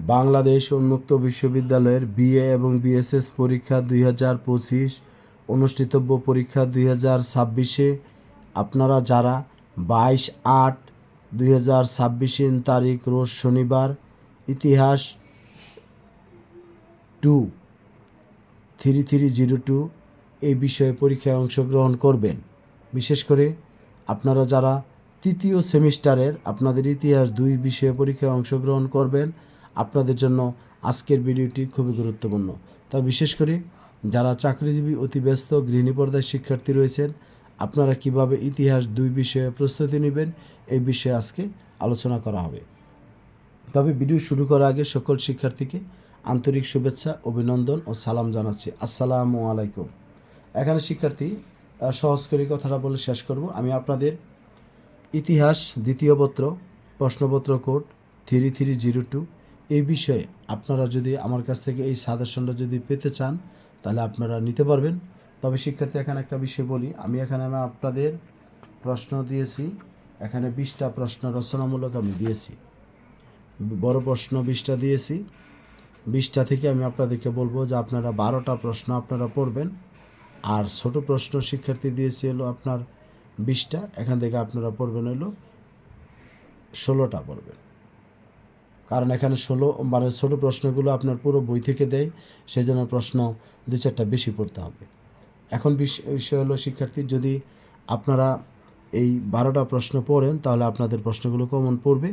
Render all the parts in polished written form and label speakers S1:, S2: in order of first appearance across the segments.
S1: বাংলাদেশ উন্মুক্ত বিশ্ববিদ্যালয়ের বিএ এবং বিএসএস পরীক্ষা 2025 অনুষ্ঠিতব্য পরীক্ষা 2026-এ আপনারা যারা 22/8/2026 তারিখ রোজ শনিবার ইতিহাস 3302 এই বিষয়ে পরীক্ষায় অংশগ্রহণ করবেন। বিশেষ করে আপনারা যারা তৃতীয় সেমিস্টারের আপনাদের ইতিহাস 2 বিষয়ে পরীক্ষায় অংশগ্রহণ করবেন, আপনাদের জন্য আজকের ভিডিওটি খুবই গুরুত্বপূর্ণ। তা বিশেষ করে যারা চাকরিজীবী অতি ব্যস্ত গৃহিণী পর্যায়ের শিক্ষার্থী রয়েছেন, আপনারা কিভাবে ইতিহাস 2 বিষয়ে প্রস্তুতি নেবেন এই বিষয়ে আজকে আলোচনা করা হবে। তবে ভিডিও শুরু করার আগে সকল শিক্ষার্থীকে আন্তরিক শুভেচ্ছা, অভিনন্দন ও সালাম জানাচ্ছি। আসসালামু আলাইকুম। এখানে শিক্ষার্থী সহজ করে কথাটা বলে শেষ করব। আমি আপনাদের ইতিহাস দ্বিতীয় পত্র প্রশ্নপত্র কোড 3302 এই বিষয়ে আপনারা যদি আমার কাছ থেকে এই সাজেশনটা যদি পেতে চান তাহলে আপনারা নিতে পারবেন। তবে শিক্ষার্থী এখানে একটা বিষয় বলি, আমি আপনাদের প্রশ্ন দিয়েছি, এখানে 20টা প্রশ্ন রচনামূলক আমি দিয়েছি। বড় প্রশ্ন 20টা দিয়েছি, 20টা থেকে আমি আপনাদেরকে বলবো যে আপনারা 12টা প্রশ্ন আপনারা পড়বেন, আর ছোট প্রশ্ন শিক্ষার্থী দিয়েছি হলো আপনার 20টা, এখান থেকে আপনারা পড়বেন হলো 16টা পড়বেন। কারণ এখানে ছোটো প্রশ্নগুলো আপনার পুরো বই থেকে দেয়, সেই জন্য প্রশ্ন 2-4টা বেশি পড়তে হবে। এখন বিষয় হলো শিক্ষার্থী, যদি আপনারা এই 12টা প্রশ্ন পড়েন তাহলে আপনাদের প্রশ্নগুলো কমন পড়বে।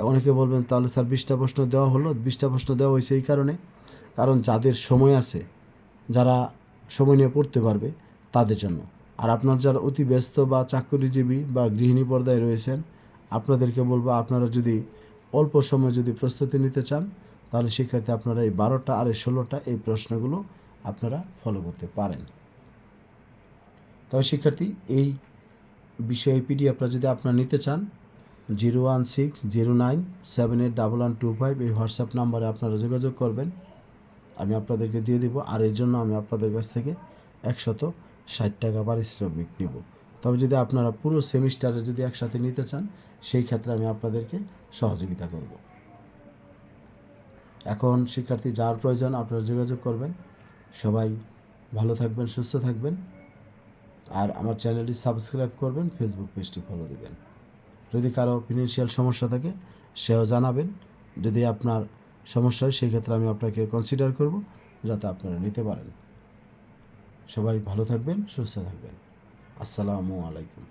S1: অনেকে বলবেন তাহলে স্যার 20টা প্রশ্ন দেওয়া হলো। 20টা প্রশ্ন দেওয়া হয়েছে এই কারণ যাদের সময় আছে, যারা সময় নিয়ে পড়তে পারবে তাদের জন্য। আর আপনার যারা অতি ব্যস্ত বা চাকরিজীবী বা গৃহিণী পর্যায়ে রয়েছেন, আপনাদেরকে বলবো আপনারা যদি অল্প সময় যদি প্রস্তুতি নিতে চান তাহলে শিক্ষার্থী আপনারা এই 12টা আর এই 16টা এই প্রশ্নগুলো আপনারা ফলো করতে পারেন। তবে শিক্ষার্থী এই বিষয়ে পিডিএফটা যদি আপনারা নিতে চান 01609781125 এই হোয়াটসঅ্যাপ নাম্বারে আপনারা যোগাযোগ করবেন, আমি আপনাদেরকে দিয়ে দিব। আর এর জন্য আমি আপনাদের কাছ থেকে 160 টাকা পারিশ্রমিক নিব। তবে যদি আপনারা পুরো সেমিস্টারে যদি একসাথে নিতে চান সেই ক্ষেত্রে আমি আপনাদেরকে সহযোগিতা করব। এখন শিক্ষার্থী যার প্রয়োজন আপনারা যোগাযোগ করবেন। সবাই ভালো থাকবেন, সুস্থ থাকবেন, আর আমার চ্যানেলটি সাবস্ক্রাইব করবেন, ফেসবুক পেজটি ফলো দেবেন। যদি কারো ফিনান্সিয়াল সমস্যা থাকে সেও জানাবেন। যদি আপনার সমস্যা হয় সেই ক্ষেত্রে আমি আপনাকে কনসিডার করব যাতে আপনারা নিতে পারেন। সবাই ভালো থাকবেন, সুস্থ থাকবেন। আসসালামু আলাইকুম।